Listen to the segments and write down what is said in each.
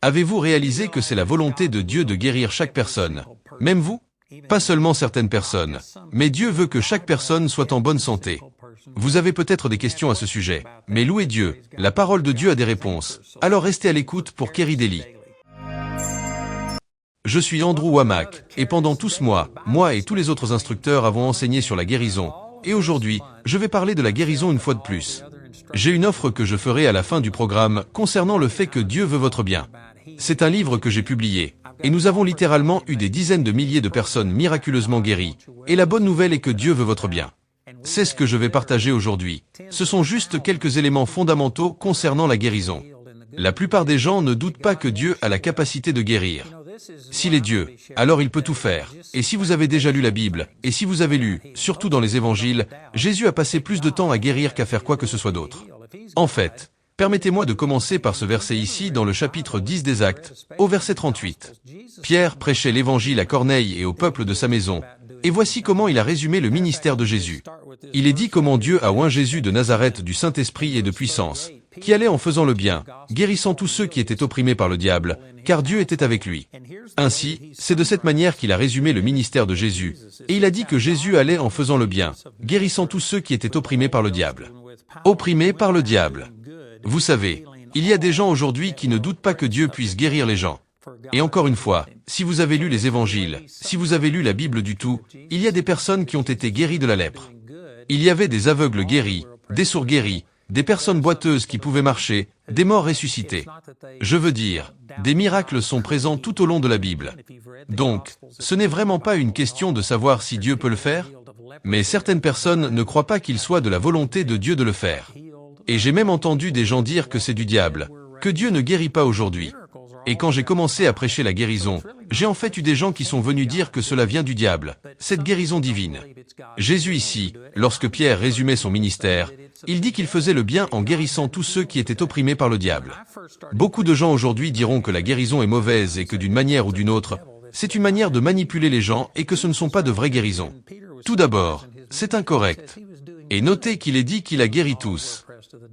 Avez-vous réalisé que c'est la volonté de Dieu de guérir chaque personne, même vous? Pas seulement certaines personnes, mais Dieu veut que chaque personne soit en bonne santé. Vous avez peut-être des questions à ce sujet, mais louez Dieu, la parole de Dieu a des réponses, alors restez à l'écoute pour Kerry Daily. Je suis Andrew Wamack, et pendant tout ce mois, moi et tous les autres instructeurs avons enseigné sur la guérison, et aujourd'hui, je vais parler de la guérison une fois de plus. J'ai une offre que je ferai à la fin du programme concernant le fait que Dieu veut votre bien. C'est un livre que j'ai publié, et nous avons littéralement eu des dizaines de milliers de personnes miraculeusement guéries, et la bonne nouvelle est que Dieu veut votre bien. C'est ce que je vais partager aujourd'hui. Ce sont juste quelques éléments fondamentaux concernant la guérison. La plupart des gens ne doutent pas que Dieu a la capacité de guérir. S'il est Dieu, alors il peut tout faire. Et si vous avez déjà lu la Bible, et si vous avez lu, surtout dans les évangiles, Jésus a passé plus de temps à guérir qu'à faire quoi que ce soit d'autre. En fait, permettez-moi de commencer par ce verset ici dans le chapitre 10 des Actes, au verset 38. Pierre prêchait l'évangile à Corneille et au peuple de sa maison, et voici comment il a résumé le ministère de Jésus. Il est dit comment Dieu a oint Jésus de Nazareth du Saint-Esprit et de puissance, qui allait en faisant le bien, guérissant tous ceux qui étaient opprimés par le diable, car Dieu était avec lui. Ainsi, c'est de cette manière qu'il a résumé le ministère de Jésus, et il a dit que Jésus allait en faisant le bien, guérissant tous ceux qui étaient opprimés par le diable. Opprimés par le diable. Vous savez, il y a des gens aujourd'hui qui ne doutent pas que Dieu puisse guérir les gens. Et encore une fois, si vous avez lu les évangiles, si vous avez lu la Bible du tout, il y a des personnes qui ont été guéries de la lèpre. Il y avait des aveugles guéris, des sourds guéris, des personnes boiteuses qui pouvaient marcher, des morts ressuscités. Je veux dire, des miracles sont présents tout au long de la Bible. Donc, ce n'est vraiment pas une question de savoir si Dieu peut le faire, mais certaines personnes ne croient pas qu'il soit de la volonté de Dieu de le faire. Et j'ai même entendu des gens dire que c'est du diable, que Dieu ne guérit pas aujourd'hui. Et quand j'ai commencé à prêcher la guérison, j'ai en fait eu des gens qui sont venus dire que cela vient du diable, cette guérison divine. Jésus ici, lorsque Pierre résumait son ministère, il dit qu'il faisait le bien en guérissant tous ceux qui étaient opprimés par le diable. Beaucoup de gens aujourd'hui diront que la guérison est mauvaise et que d'une manière ou d'une autre, c'est une manière de manipuler les gens et que ce ne sont pas de vraies guérisons. Tout d'abord, c'est incorrect. Et notez qu'il est dit qu'il a guéri tous.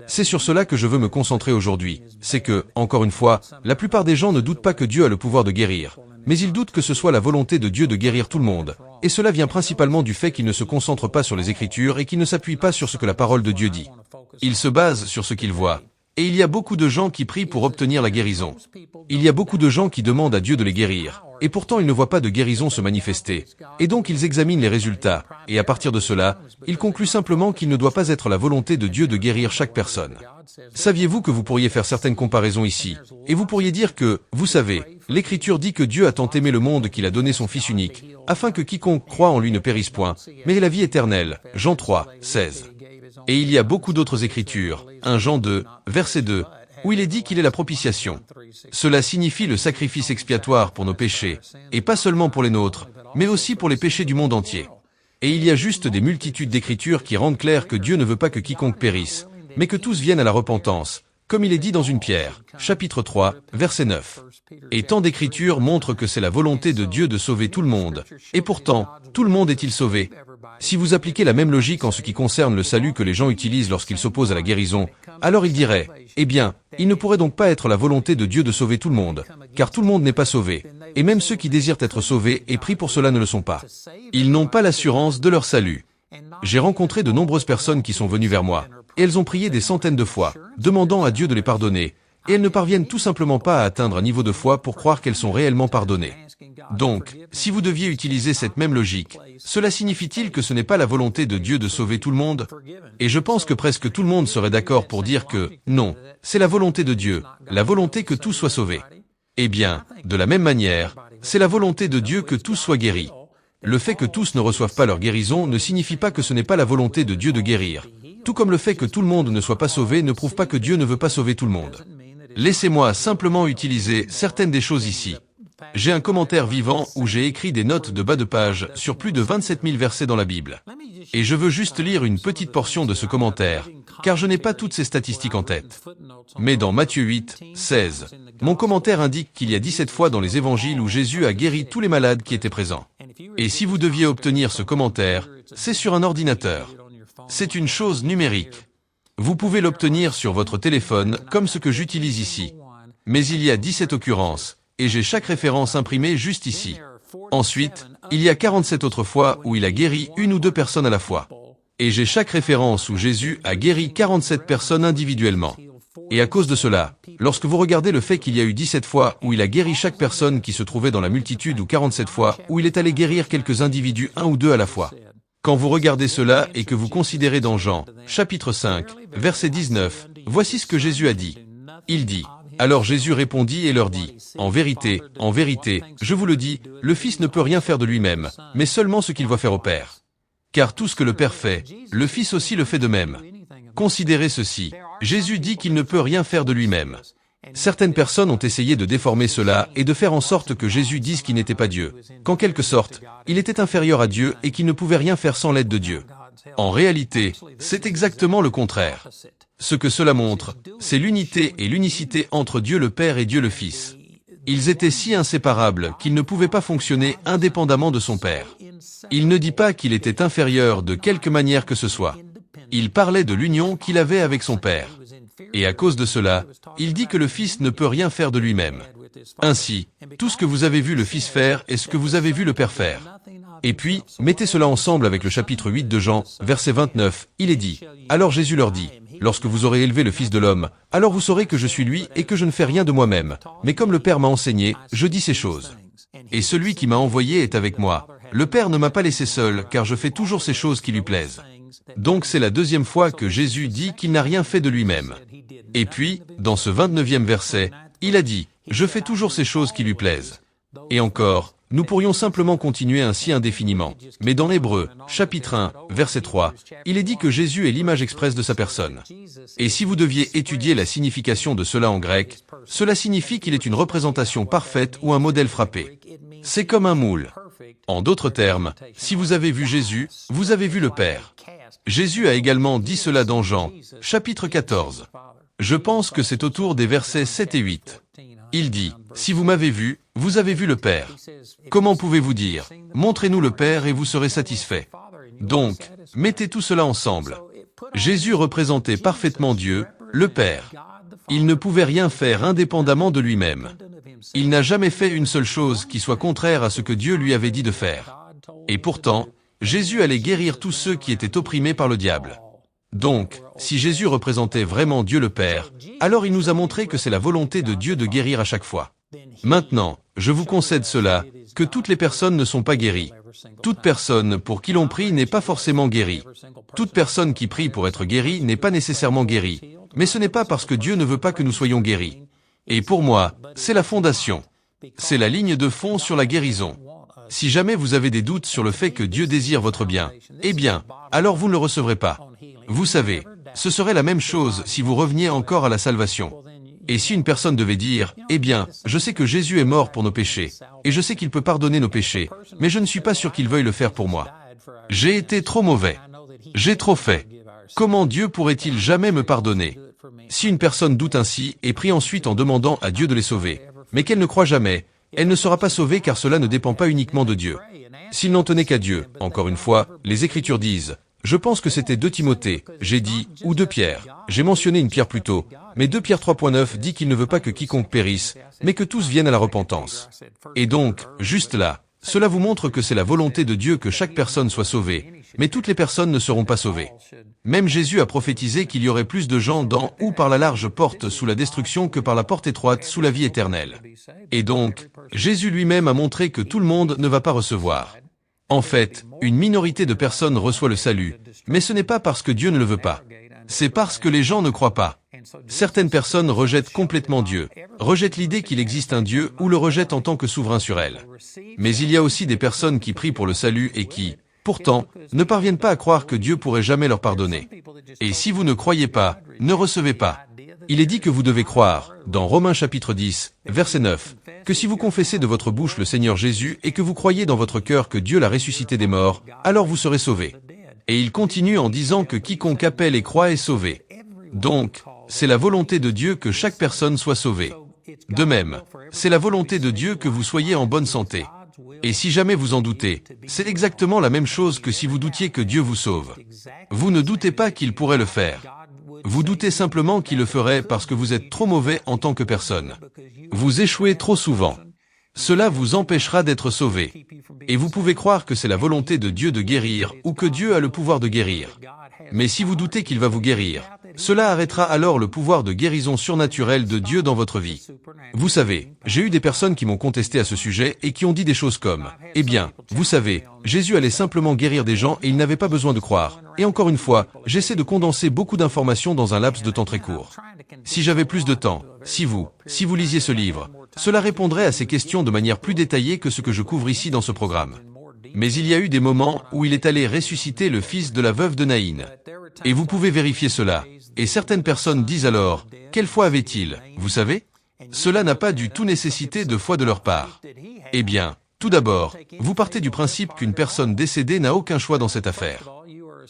C'est sur cela que je veux me concentrer aujourd'hui. C'est que, encore une fois, la plupart des gens ne doutent pas que Dieu a le pouvoir de guérir. Mais ils doutent que ce soit la volonté de Dieu de guérir tout le monde. Et cela vient principalement du fait qu'ils ne se concentrent pas sur les Écritures et qu'ils ne s'appuient pas sur ce que la parole de Dieu dit. Ils se basent sur ce qu'ils voient. Et il y a beaucoup de gens qui prient pour obtenir la guérison. Il y a beaucoup de gens qui demandent à Dieu de les guérir. Et pourtant ils ne voient pas de guérison se manifester. Et donc ils examinent les résultats. Et à partir de cela, ils concluent simplement qu'il ne doit pas être la volonté de Dieu de guérir chaque personne. Saviez-vous que vous pourriez faire certaines comparaisons ici? Et vous pourriez dire que, vous savez, l'Écriture dit que Dieu a tant aimé le monde qu'il a donné son Fils unique, afin que quiconque croit en lui ne périsse point, mais ait la vie éternelle. Jean 3, 16. Et il y a beaucoup d'autres Écritures, 1 Jean 2, verset 2, où il est dit qu'il est la propitiation. Cela signifie le sacrifice expiatoire pour nos péchés, et pas seulement pour les nôtres, mais aussi pour les péchés du monde entier. Et il y a juste des multitudes d'écritures qui rendent clair que Dieu ne veut pas que quiconque périsse, mais que tous viennent à la repentance, comme il est dit dans 1 Pierre, chapitre 3, verset 9. Et tant d'écritures montrent que c'est la volonté de Dieu de sauver tout le monde, et pourtant, tout le monde est-il sauvé? Si vous appliquez la même logique en ce qui concerne le salut que les gens utilisent lorsqu'ils s'opposent à la guérison, alors ils diraient, eh bien, il ne pourrait donc pas être la volonté de Dieu de sauver tout le monde, car tout le monde n'est pas sauvé, et même ceux qui désirent être sauvés et prient pour cela ne le sont pas. Ils n'ont pas l'assurance de leur salut. J'ai rencontré de nombreuses personnes qui sont venues vers moi, et elles ont prié des centaines de fois, demandant à Dieu de les pardonner, et elles ne parviennent tout simplement pas à atteindre un niveau de foi pour croire qu'elles sont réellement pardonnées. Donc, si vous deviez utiliser cette même logique, cela signifie-t-il que ce n'est pas la volonté de Dieu de sauver tout le monde? Et je pense que presque tout le monde serait d'accord pour dire que, non, c'est la volonté de Dieu, la volonté que tous soient sauvés. Eh bien, de la même manière, c'est la volonté de Dieu que tous soient guéris. Le fait que tous ne reçoivent pas leur guérison ne signifie pas que ce n'est pas la volonté de Dieu de guérir. Tout comme le fait que tout le monde ne soit pas sauvé ne prouve pas que Dieu ne veut pas sauver tout le monde. Laissez-moi simplement utiliser certaines des choses ici. J'ai un commentaire vivant où j'ai écrit des notes de bas de page sur plus de 27 000 versets dans la Bible. Et je veux juste lire une petite portion de ce commentaire, car je n'ai pas toutes ces statistiques en tête. Mais dans Matthieu 8, 16, mon commentaire indique qu'il y a 17 fois dans les évangiles où Jésus a guéri tous les malades qui étaient présents. Et si vous deviez obtenir ce commentaire, c'est sur un ordinateur. C'est une chose numérique. Vous pouvez l'obtenir sur votre téléphone, comme ce que j'utilise ici. Mais il y a 17 occurrences, et j'ai chaque référence imprimée juste ici. Ensuite, il y a 47 autres fois où il a guéri une ou deux personnes à la fois. Et j'ai chaque référence où Jésus a guéri 47 personnes individuellement. Et à cause de cela, lorsque vous regardez le fait qu'il y a eu 17 fois où il a guéri chaque personne qui se trouvait dans la multitude ou 47 fois où il est allé guérir quelques individus un ou deux à la fois. Quand vous regardez cela et que vous considérez dans Jean, chapitre 5, verset 19, voici ce que Jésus a dit. Il dit, « Alors Jésus répondit et leur dit, « en vérité, je vous le dis, le Fils ne peut rien faire de lui-même, mais seulement ce qu'il voit faire au Père. Car tout ce que le Père fait, le Fils aussi le fait de même. » Considérez ceci. Jésus dit qu'il ne peut rien faire de lui-même. Certaines personnes ont essayé de déformer cela et de faire en sorte que Jésus dise qu'il n'était pas Dieu, qu'en quelque sorte, il était inférieur à Dieu et qu'il ne pouvait rien faire sans l'aide de Dieu. En réalité, c'est exactement le contraire. Ce que cela montre, c'est l'unité et l'unicité entre Dieu le Père et Dieu le Fils. Ils étaient si inséparables qu'ils ne pouvaient pas fonctionner indépendamment de son Père. Il ne dit pas qu'il était inférieur de quelque manière que ce soit. Il parlait de l'union qu'il avait avec son Père. Et à cause de cela, il dit que le Fils ne peut rien faire de lui-même. Ainsi, tout ce que vous avez vu le Fils faire est ce que vous avez vu le Père faire. Et puis, mettez cela ensemble avec le chapitre 8 de Jean, verset 29, il est dit, « Alors Jésus leur dit, lorsque vous aurez élevé le Fils de l'homme, alors vous saurez que je suis lui et que je ne fais rien de moi-même, mais comme le Père m'a enseigné, je dis ces choses. Et celui qui m'a envoyé est avec moi. Le Père ne m'a pas laissé seul, car je fais toujours ces choses qui lui plaisent. » Donc c'est la deuxième fois que Jésus dit qu'il n'a rien fait de lui-même. Et puis, dans ce 29e verset, il a dit, « Je fais toujours ces choses qui lui plaisent. » Et encore, nous pourrions simplement continuer ainsi indéfiniment. Mais dans l'Hébreu, chapitre 1, verset 3, il est dit que Jésus est l'image expresse de sa personne. Et si vous deviez étudier la signification de cela en grec, cela signifie qu'il est une représentation parfaite ou un modèle frappé. C'est comme un moule. En d'autres termes, si vous avez vu Jésus, vous avez vu le Père. Jésus a également dit cela dans Jean, chapitre 14. Je pense que c'est autour des versets 7 et 8. Il dit, « Si vous m'avez vu, vous avez vu le Père. Comment pouvez-vous dire, montrez-nous le Père et vous serez satisfaits. » Donc, mettez tout cela ensemble. Jésus représentait parfaitement Dieu, le Père. Il ne pouvait rien faire indépendamment de lui-même. Il n'a jamais fait une seule chose qui soit contraire à ce que Dieu lui avait dit de faire. Et pourtant, Jésus allait guérir tous ceux qui étaient opprimés par le diable. Donc, si Jésus représentait vraiment Dieu le Père, alors il nous a montré que c'est la volonté de Dieu de guérir à chaque fois. Maintenant, je vous concède cela, que toutes les personnes ne sont pas guéries. Toute personne pour qui l'on prie n'est pas forcément guérie. Toute personne qui prie pour être guérie n'est pas nécessairement guérie. Mais ce n'est pas parce que Dieu ne veut pas que nous soyons guéris. Et pour moi, c'est la fondation. C'est la ligne de fond sur la guérison. Si jamais vous avez des doutes sur le fait que Dieu désire votre bien, eh bien, alors vous ne le recevrez pas. Vous savez, ce serait la même chose si vous reveniez encore à la salvation. Et si une personne devait dire, « Eh bien, je sais que Jésus est mort pour nos péchés, et je sais qu'il peut pardonner nos péchés, mais je ne suis pas sûr qu'il veuille le faire pour moi. J'ai été trop mauvais. J'ai trop fait. Comment Dieu pourrait-il jamais me pardonner ?» Si une personne doute ainsi et prie ensuite en demandant à Dieu de les sauver, mais qu'elle ne croit jamais, elle ne sera pas sauvée car cela ne dépend pas uniquement de Dieu. S'il n'en tenait qu'à Dieu, encore une fois, les Écritures disent, je pense que c'était 2 Timothée, j'ai dit, ou 2 Pierre. J'ai mentionné une Pierre plus tôt, mais 2 Pierre 3.9 dit qu'il ne veut pas que quiconque périsse, mais que tous viennent à la repentance. Et donc, juste là, cela vous montre que c'est la volonté de Dieu que chaque personne soit sauvée, mais toutes les personnes ne seront pas sauvées. Même Jésus a prophétisé qu'il y aurait plus de gens dans ou par la large porte sous la destruction que par la porte étroite sous la vie éternelle. Et donc, Jésus lui-même a montré que tout le monde ne va pas recevoir. En fait, une minorité de personnes reçoit le salut, mais ce n'est pas parce que Dieu ne le veut pas. C'est parce que les gens ne croient pas. Certaines personnes rejettent complètement Dieu, rejettent l'idée qu'il existe un Dieu ou le rejettent en tant que souverain sur elle. Mais il y a aussi des personnes qui prient pour le salut et qui, pourtant, ne parviennent pas à croire que Dieu pourrait jamais leur pardonner. Et si vous ne croyez pas, ne recevez pas. Il est dit que vous devez croire, dans Romains chapitre 10, verset 9, que si vous confessez de votre bouche le Seigneur Jésus et que vous croyez dans votre cœur que Dieu l'a ressuscité des morts, alors vous serez sauvés. Et il continue en disant que quiconque appelle et croit est sauvé. Donc, c'est la volonté de Dieu que chaque personne soit sauvée. De même, c'est la volonté de Dieu que vous soyez en bonne santé. Et si jamais vous en doutez, c'est exactement la même chose que si vous doutiez que Dieu vous sauve. Vous ne doutez pas qu'il pourrait le faire. Vous doutez simplement qu'il le ferait parce que vous êtes trop mauvais en tant que personne. Vous échouez trop souvent. Cela vous empêchera d'être sauvé. Et vous pouvez croire que c'est la volonté de Dieu de guérir ou que Dieu a le pouvoir de guérir. Mais si vous doutez qu'il va vous guérir, cela arrêtera alors le pouvoir de guérison surnaturelle de Dieu dans votre vie. Vous savez, j'ai eu des personnes qui m'ont contesté à ce sujet et qui ont dit des choses comme « Eh bien, vous savez, Jésus allait simplement guérir des gens et il n'avait pas besoin de croire. » Et encore une fois, j'essaie de condenser beaucoup d'informations dans un laps de temps très court. Si j'avais plus de temps, si vous lisiez ce livre, cela répondrait à ces questions de manière plus détaillée que ce que je couvre ici dans ce programme. Mais il y a eu des moments où il est allé ressusciter le fils de la veuve de Naïn. Et vous pouvez vérifier cela. Et certaines personnes disent alors, quelle foi avait-il, vous savez? Cela n'a pas du tout nécessité de foi de leur part. Eh bien, tout d'abord, vous partez du principe qu'une personne décédée n'a aucun choix dans cette affaire.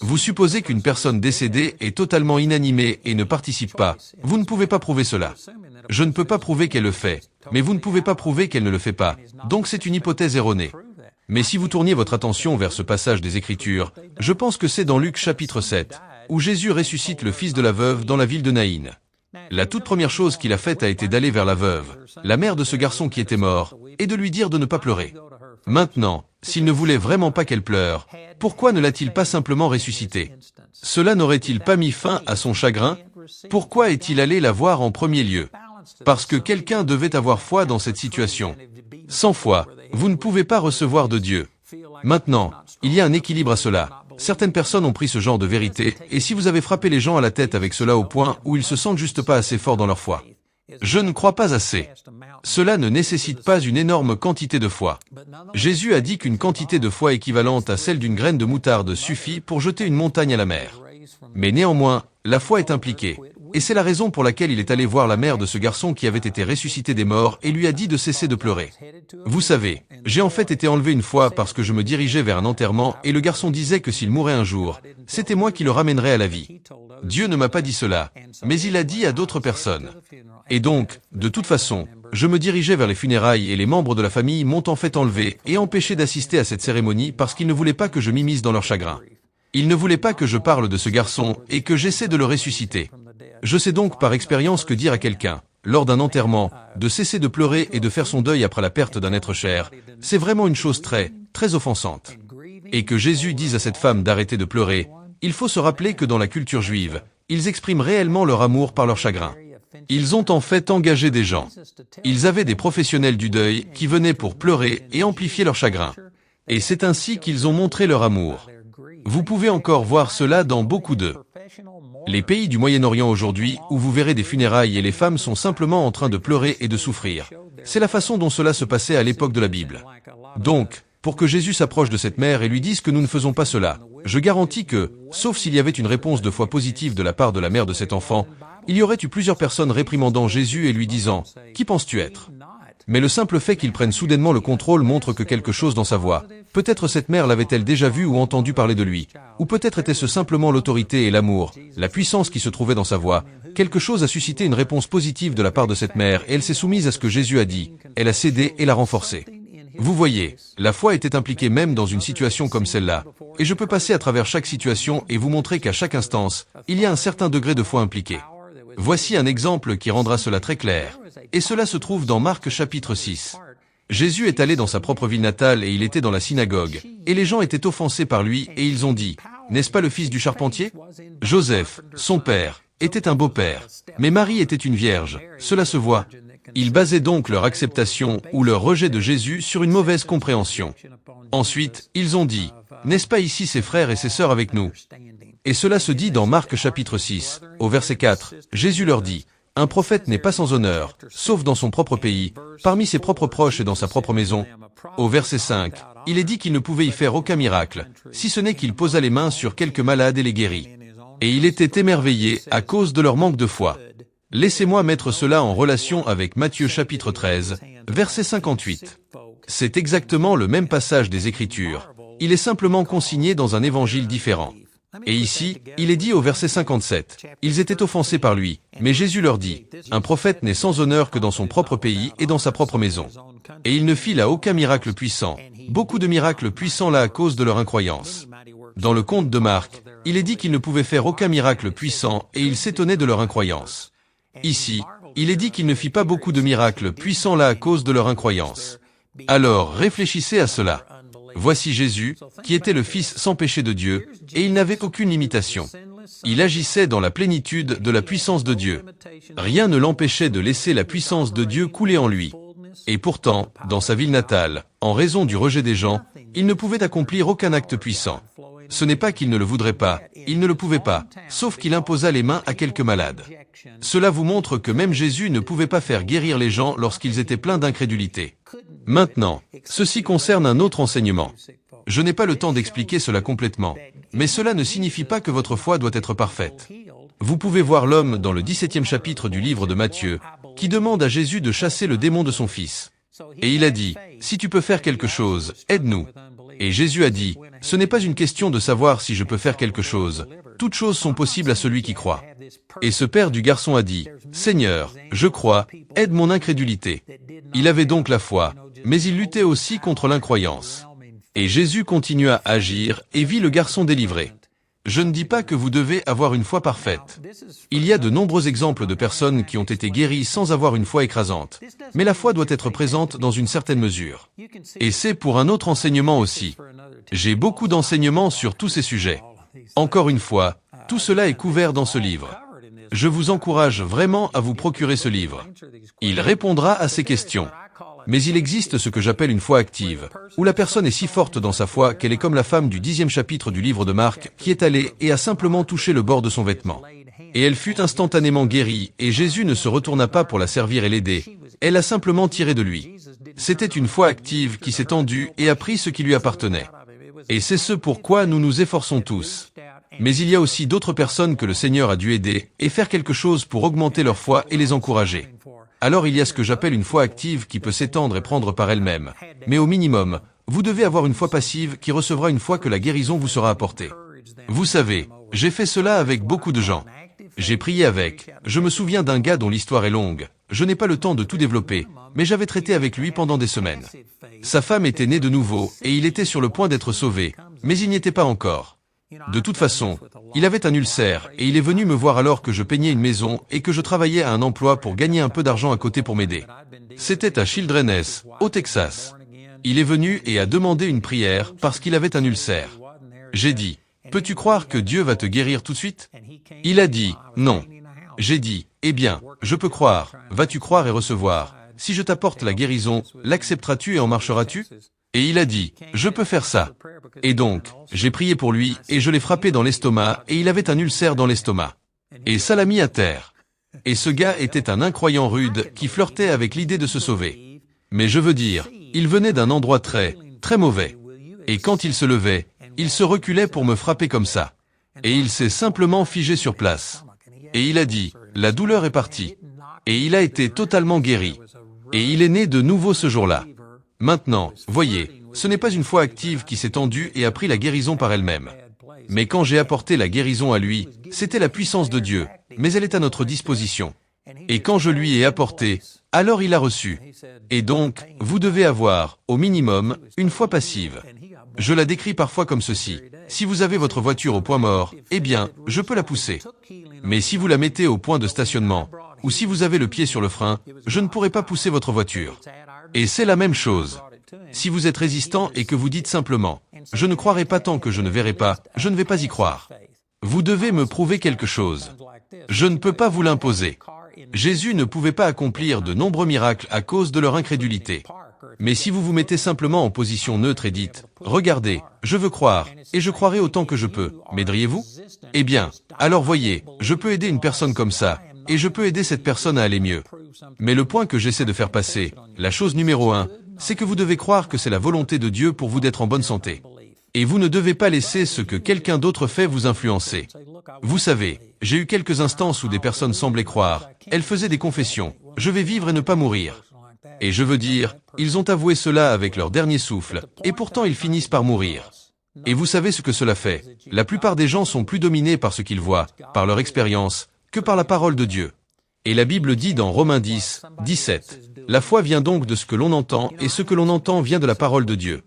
Vous supposez qu'une personne décédée est totalement inanimée et ne participe pas. Vous ne pouvez pas prouver cela. Je ne peux pas prouver qu'elle le fait, mais vous ne pouvez pas prouver qu'elle ne le fait pas. Donc c'est une hypothèse erronée. Mais si vous tourniez votre attention vers ce passage des Écritures, je pense que c'est dans Luc chapitre 7, où Jésus ressuscite le fils de la veuve dans la ville de Naïn. La toute première chose qu'il a faite a été d'aller vers la veuve, la mère de ce garçon qui était mort, et de lui dire de ne pas pleurer. Maintenant, s'il ne voulait vraiment pas qu'elle pleure, pourquoi ne l'a-t-il pas simplement ressuscitée? Cela n'aurait-il pas mis fin à son chagrin? Pourquoi est-il allé la voir en premier lieu? Parce que quelqu'un devait avoir foi dans cette situation. Sans foi, vous ne pouvez pas recevoir de Dieu. Maintenant, il y a un équilibre à cela. Certaines personnes ont pris ce genre de vérité, et si vous avez frappé les gens à la tête avec cela au point où ils se sentent juste pas assez forts dans leur foi. Je ne crois pas assez. Cela ne nécessite pas une énorme quantité de foi. Jésus a dit qu'une quantité de foi équivalente à celle d'une graine de moutarde suffit pour jeter une montagne à la mer. Mais néanmoins, la foi est impliquée. Et c'est la raison pour laquelle il est allé voir la mère de ce garçon qui avait été ressuscité des morts et lui a dit de cesser de pleurer. Vous savez, j'ai en fait été enlevé une fois parce que je me dirigeais vers un enterrement et le garçon disait que s'il mourait un jour, c'était moi qui le ramènerais à la vie. Dieu ne m'a pas dit cela, mais il a dit à d'autres personnes. Et donc, de toute façon, je me dirigeais vers les funérailles et les membres de la famille m'ont en fait enlevé et empêché d'assister à cette cérémonie parce qu'ils ne voulaient pas que je m'immisce dans leur chagrin. Ils ne voulaient pas que je parle de ce garçon et que j'essaie de le ressusciter. Je sais donc par expérience que dire à quelqu'un, lors d'un enterrement, de cesser de pleurer et de faire son deuil après la perte d'un être cher, c'est vraiment une chose très offensante. Et que Jésus dise à cette femme d'arrêter de pleurer, il faut se rappeler que dans la culture juive, ils expriment réellement leur amour par leur chagrin. Ils ont en fait engagé des gens. Ils avaient des professionnels du deuil qui venaient pour pleurer et amplifier leur chagrin. Et c'est ainsi qu'ils ont montré leur amour. Vous pouvez encore voir cela dans beaucoup les pays du Moyen-Orient aujourd'hui où vous verrez des funérailles et les femmes sont simplement en train de pleurer et de souffrir. C'est la façon dont cela se passait à l'époque de la Bible. Donc, pour que Jésus s'approche de cette mère et lui dise que nous ne faisons pas cela, je garantis que, sauf s'il y avait une réponse de foi positive de la part de la mère de cet enfant, il y aurait eu plusieurs personnes réprimandant Jésus et lui disant « Qui penses-tu être ?» Mais le simple fait qu'il prenne soudainement le contrôle montre que quelque chose dans sa voix. Peut-être cette mère l'avait-elle déjà vu ou entendu parler de lui. Ou peut-être était-ce simplement l'autorité et l'amour, la puissance qui se trouvait dans sa voix. Quelque chose a suscité une réponse positive de la part de cette mère et elle s'est soumise à ce que Jésus a dit. Elle a cédé et l'a renforcé. Vous voyez, la foi était impliquée même dans une situation comme celle-là. Et je peux passer à travers chaque situation et vous montrer qu'à chaque instance, il y a un certain degré de foi impliqué. Voici un exemple qui rendra cela très clair. Et cela se trouve dans Marc chapitre 6. Jésus est allé dans sa propre ville natale et il était dans la synagogue. Et les gens étaient offensés par lui et ils ont dit, « N'est-ce pas le fils du charpentier ?» Joseph, son père, était un beau-père. Mais Marie était une vierge. Cela se voit. Ils basaient donc leur acceptation ou leur rejet de Jésus sur une mauvaise compréhension. Ensuite, ils ont dit, « N'est-ce pas ici ses frères et ses sœurs avec nous ?» Et cela se dit dans Marc chapitre 6, au verset 4. Jésus leur dit, « Un prophète n'est pas sans honneur, sauf dans son propre pays, parmi ses propres proches et dans sa propre maison. » Au verset 5, il est dit qu'il ne pouvait y faire aucun miracle, si ce n'est qu'il posa les mains sur quelques malades et les guérit. Et il était émerveillé à cause de leur manque de foi. Laissez-moi mettre cela en relation avec Matthieu chapitre 13, verset 58. C'est exactement le même passage des Écritures. Il est simplement consigné dans un évangile différent. Et ici, il est dit au verset 57, « Ils étaient offensés par lui, mais Jésus leur dit, « Un prophète n'est sans honneur que dans son propre pays et dans sa propre maison. » Et il ne fit là aucun miracle puissant, beaucoup de miracles puissants là à cause de leur incroyance. Dans le conte de Marc, il est dit qu'ils ne pouvaient faire aucun miracle puissant et il s'étonnait de leur incroyance. Ici, il est dit qu'il ne fit pas beaucoup de miracles puissants là à cause de leur incroyance. Alors réfléchissez à cela. Voici Jésus, qui était le Fils sans péché de Dieu, et il n'avait aucune limitation. Il agissait dans la plénitude de la puissance de Dieu. Rien ne l'empêchait de laisser la puissance de Dieu couler en lui. Et pourtant, dans sa ville natale, en raison du rejet des gens, il ne pouvait accomplir aucun acte puissant. Ce n'est pas qu'il ne le voudrait pas, il ne le pouvait pas, sauf qu'il imposa les mains à quelques malades. Cela vous montre que même Jésus ne pouvait pas faire guérir les gens lorsqu'ils étaient pleins d'incrédulité. Maintenant, ceci concerne un autre enseignement. Je n'ai pas le temps d'expliquer cela complètement, mais cela ne signifie pas que votre foi doit être parfaite. Vous pouvez voir l'homme dans le 17e chapitre du livre de Matthieu, qui demande à Jésus de chasser le démon de son fils. Et il a dit, « Si tu peux faire quelque chose, aide-nous. » Et Jésus a dit, « Ce n'est pas une question de savoir si je peux faire quelque chose. Toutes choses sont possibles à celui qui croit. » Et ce père du garçon a dit, « Seigneur, je crois, aide mon incrédulité. » Il avait donc la foi, mais il luttait aussi contre l'incroyance. Et Jésus continua à agir et vit le garçon délivré. Je ne dis pas que vous devez avoir une foi parfaite. Il y a de nombreux exemples de personnes qui ont été guéries sans avoir une foi écrasante. Mais la foi doit être présente dans une certaine mesure. Et c'est pour un autre enseignement aussi. J'ai beaucoup d'enseignements sur tous ces sujets. Encore une fois, tout cela est couvert dans ce livre. Je vous encourage vraiment à vous procurer ce livre. Il répondra à ces questions. Mais il existe ce que j'appelle une foi active, où la personne est si forte dans sa foi qu'elle est comme la femme du 10e chapitre du livre de Marc, qui est allée et a simplement touché le bord de son vêtement. Et elle fut instantanément guérie, et Jésus ne se retourna pas pour la servir et l'aider, elle a simplement tiré de lui. C'était une foi active qui s'est tendue et a pris ce qui lui appartenait. Et c'est ce pourquoi nous nous efforçons tous. Mais il y a aussi d'autres personnes que le Seigneur a dû aider et faire quelque chose pour augmenter leur foi et les encourager. Alors il y a ce que j'appelle une foi active qui peut s'étendre et prendre par elle-même. Mais au minimum, vous devez avoir une foi passive qui recevra une fois que la guérison vous sera apportée. Vous savez, j'ai fait cela avec beaucoup de gens. J'ai prié avec. Je me souviens d'un gars dont l'histoire est longue. Je n'ai pas le temps de tout développer, mais j'avais traité avec lui pendant des semaines. Sa femme était née de nouveau et il était sur le point d'être sauvé, mais il n'y était pas encore. De toute façon, il avait un ulcère et il est venu me voir alors que je peignais une maison et que je travaillais à un emploi pour gagner un peu d'argent à côté pour m'aider. C'était à Children's, au Texas. Il est venu et a demandé une prière parce qu'il avait un ulcère. J'ai dit, « Peux-tu croire que Dieu va te guérir tout de suite ?» Il a dit, « Non. » J'ai dit, « Eh bien, je peux croire, vas-tu croire et recevoir? Si je t'apporte la guérison, l'accepteras-tu et en marcheras-tu » Et il a dit, « Je peux faire ça. » Et donc, j'ai prié pour lui et je l'ai frappé dans l'estomac et il avait un ulcère dans l'estomac. Et ça l'a mis à terre. Et ce gars était un incroyant rude qui flirtait avec l'idée de se sauver. Mais je veux dire, il venait d'un endroit très, très mauvais. Et quand il se levait, il se reculait pour me frapper comme ça. Et il s'est simplement figé sur place. Et il a dit, « La douleur est partie. » Et il a été totalement guéri. Et il est né de nouveau ce jour-là. Maintenant, voyez, ce n'est pas une foi active qui s'est tendue et a pris la guérison par elle-même. Mais quand j'ai apporté la guérison à lui, c'était la puissance de Dieu, mais elle est à notre disposition. Et quand je lui ai apporté, alors il a reçu. Et donc, vous devez avoir, au minimum, une foi passive. Je la décris parfois comme ceci. Si vous avez votre voiture au point mort, eh bien, je peux la pousser. Mais si vous la mettez au point de stationnement, ou si vous avez le pied sur le frein, je ne pourrai pas pousser votre voiture. Et c'est la même chose. Si vous êtes résistant et que vous dites simplement, « Je ne croirai pas tant que je ne verrai pas, je ne vais pas y croire. » Vous devez me prouver quelque chose. Je ne peux pas vous l'imposer. Jésus ne pouvait pas accomplir de nombreux miracles à cause de leur incrédulité. Mais si vous vous mettez simplement en position neutre et dites, « Regardez, je veux croire, et je croirai autant que je peux, m'aideriez-vous » Eh bien, alors voyez, je peux aider une personne comme ça, et je peux aider cette personne à aller mieux. Mais le point que j'essaie de faire passer, la chose numéro 1, c'est que vous devez croire que c'est la volonté de Dieu pour vous d'être en bonne santé. Et vous ne devez pas laisser ce que quelqu'un d'autre fait vous influencer. Vous savez, j'ai eu quelques instances où des personnes semblaient croire, elles faisaient des confessions, « Je vais vivre et ne pas mourir ». Et je veux dire, ils ont avoué cela avec leur dernier souffle, et pourtant ils finissent par mourir. Et vous savez ce que cela fait. La plupart des gens sont plus dominés par ce qu'ils voient, par leur expérience, que par la parole de Dieu. Et la Bible dit dans Romains 10, 17, « La foi vient donc de ce que l'on entend, et ce que l'on entend vient de la parole de Dieu. »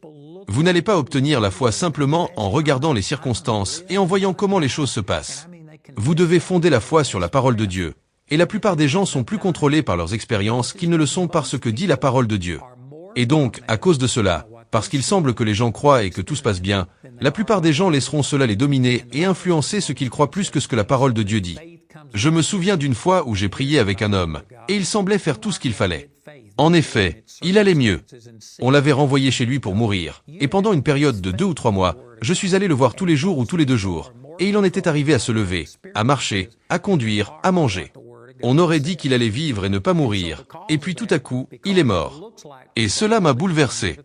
Vous n'allez pas obtenir la foi simplement en regardant les circonstances et en voyant comment les choses se passent. Vous devez fonder la foi sur la parole de Dieu. Et la plupart des gens sont plus contrôlés par leurs expériences qu'ils ne le sont par ce que dit la parole de Dieu. Et donc, à cause de cela, parce qu'il semble que les gens croient et que tout se passe bien, la plupart des gens laisseront cela les dominer et influencer ce qu'ils croient plus que ce que la parole de Dieu dit. Je me souviens d'une fois où j'ai prié avec un homme, et il semblait faire tout ce qu'il fallait. En effet, il allait mieux. On l'avait renvoyé chez lui pour mourir, et pendant une période de 2 ou 3 mois, je suis allé le voir tous les jours ou tous les 2 jours, et il en était arrivé à se lever, à marcher, à conduire, à manger. On aurait dit qu'il allait vivre et ne pas mourir, et puis tout à coup, il est mort. Et cela m'a bouleversé.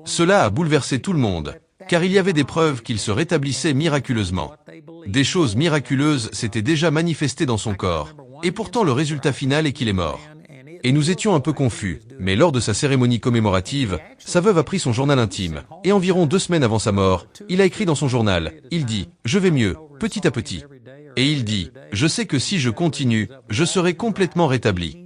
Cela a bouleversé tout le monde, car il y avait des preuves qu'il se rétablissait miraculeusement. Des choses miraculeuses s'étaient déjà manifestées dans son corps, et pourtant le résultat final est qu'il est mort. Et nous étions un peu confus, mais lors de sa cérémonie commémorative, sa veuve a pris son journal intime, et environ 2 semaines avant sa mort, il a écrit dans son journal, il dit « Je vais mieux, petit à petit ». Et il dit « Je sais que si je continue, je serai complètement rétabli ».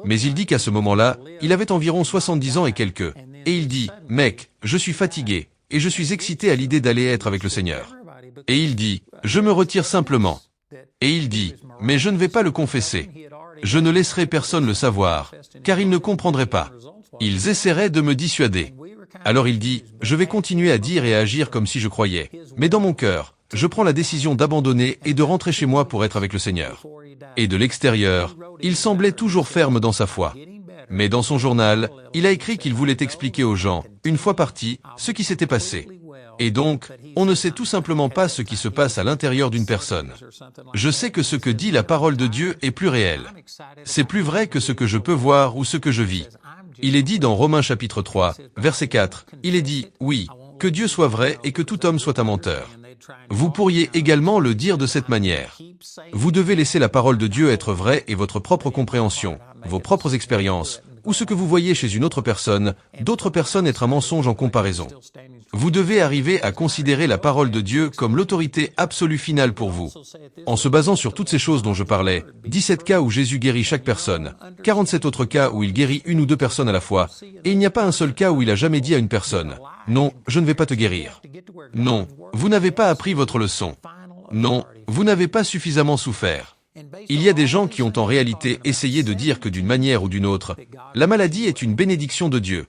Mais il dit qu'à ce moment-là, il avait environ 70 ans et quelques. Et il dit « Mec, je suis fatigué, et je suis excité à l'idée d'aller être avec le Seigneur ». Et il dit « Je me retire simplement ». Et il dit « Mais je ne vais pas le confesser. Je ne laisserai personne le savoir, car ils ne comprendraient pas. Ils essaieraient de me dissuader. » Alors il dit « Je vais continuer à dire et à agir comme si je croyais. Mais dans mon cœur, je prends la décision d'abandonner et de rentrer chez moi pour être avec le Seigneur. » Et de l'extérieur, il semblait toujours ferme dans sa foi. Mais dans son journal, il a écrit qu'il voulait expliquer aux gens, une fois parti, ce qui s'était passé. Et donc, on ne sait tout simplement pas ce qui se passe à l'intérieur d'une personne. Je sais que ce que dit la parole de Dieu est plus réel. C'est plus vrai que ce que je peux voir ou ce que je vis. Il est dit dans Romains chapitre 3, verset 4, il est dit, oui, que Dieu soit vrai et que tout homme soit un menteur. Vous pourriez également le dire de cette manière. Vous devez laisser la parole de Dieu être vraie et votre propre compréhension, vos propres expériences, ou ce que vous voyez chez une autre personne, d'autres personnes être un mensonge en comparaison. Vous devez arriver à considérer la parole de Dieu comme l'autorité absolue finale pour vous. En se basant sur toutes ces choses dont je parlais, 17 cas où Jésus guérit chaque personne, 47 autres cas où il guérit 1 ou 2 personnes à la fois, et il n'y a pas un seul cas où il a jamais dit à une personne, « Non, je ne vais pas te guérir. » Non, vous n'avez pas appris votre leçon. Non, vous n'avez pas suffisamment souffert. Il y a des gens qui ont en réalité essayé de dire que d'une manière ou d'une autre, la maladie est une bénédiction de Dieu.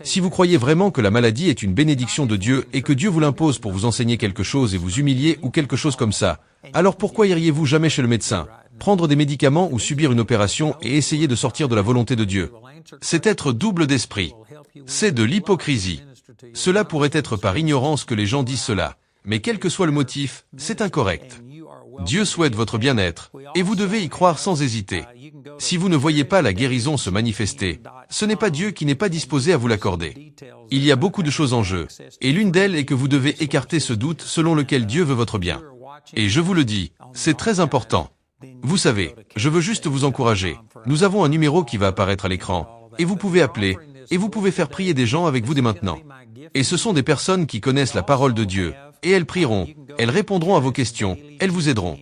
Si vous croyez vraiment que la maladie est une bénédiction de Dieu et que Dieu vous l'impose pour vous enseigner quelque chose et vous humilier ou quelque chose comme ça, alors pourquoi iriez-vous jamais chez le médecin, prendre des médicaments ou subir une opération et essayer de sortir de la volonté de Dieu? C'est être double d'esprit. C'est de l'hypocrisie. Cela pourrait être par ignorance que les gens disent cela, mais quel que soit le motif, c'est incorrect. Dieu souhaite votre bien-être, et vous devez y croire sans hésiter. Si vous ne voyez pas la guérison se manifester, ce n'est pas Dieu qui n'est pas disposé à vous l'accorder. Il y a beaucoup de choses en jeu, et l'une d'elles est que vous devez écarter ce doute selon lequel Dieu veut votre bien. Et je vous le dis, c'est très important. Vous savez, je veux juste vous encourager. Nous avons un numéro qui va apparaître à l'écran, et vous pouvez appeler, et vous pouvez faire prier des gens avec vous dès maintenant. Et ce sont des personnes qui connaissent la parole de Dieu, et elles prieront, elles répondront à vos questions, elles vous aideront.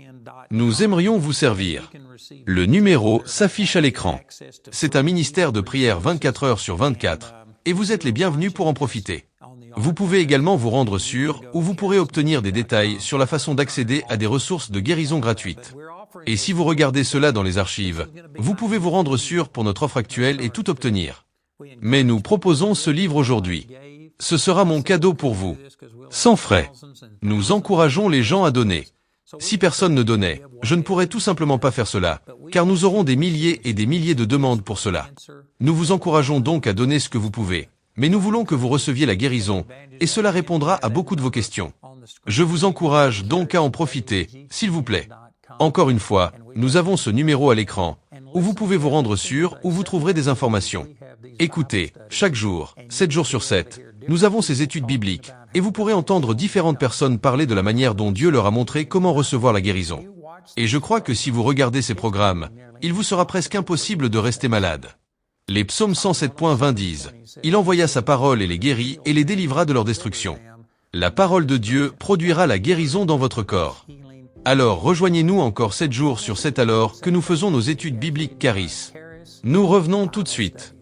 Nous aimerions vous servir. Le numéro s'affiche à l'écran. C'est un ministère de prière 24 heures sur 24, et vous êtes les bienvenus pour en profiter. Vous pouvez également vous rendre sur, où vous pourrez obtenir des détails sur la façon d'accéder à des ressources de guérison gratuites. Et si vous regardez cela dans les archives, vous pouvez vous rendre sur pour notre offre actuelle et tout obtenir. Mais nous proposons ce livre aujourd'hui. Ce sera mon cadeau pour vous. Sans frais. Nous encourageons les gens à donner. Si personne ne donnait, je ne pourrais tout simplement pas faire cela, car nous aurons des milliers et des milliers de demandes pour cela. Nous vous encourageons donc à donner ce que vous pouvez, mais nous voulons que vous receviez la guérison, et cela répondra à beaucoup de vos questions. Je vous encourage donc à en profiter, s'il vous plaît. Encore une fois, nous avons ce numéro à l'écran, où vous pouvez vous rendre sur, où vous trouverez des informations. Écoutez, chaque jour, 7 jours sur 7, nous avons ces études bibliques, et vous pourrez entendre différentes personnes parler de la manière dont Dieu leur a montré comment recevoir la guérison. Et je crois que si vous regardez ces programmes, il vous sera presque impossible de rester malade. Les psaumes 107.20 disent, « Il envoya sa parole et les guérit et les délivra de leur destruction. » La parole de Dieu produira la guérison dans votre corps. Alors rejoignez-nous encore 7 jours sur 7 alors que nous faisons nos études bibliques Charis. Nous revenons tout de suite.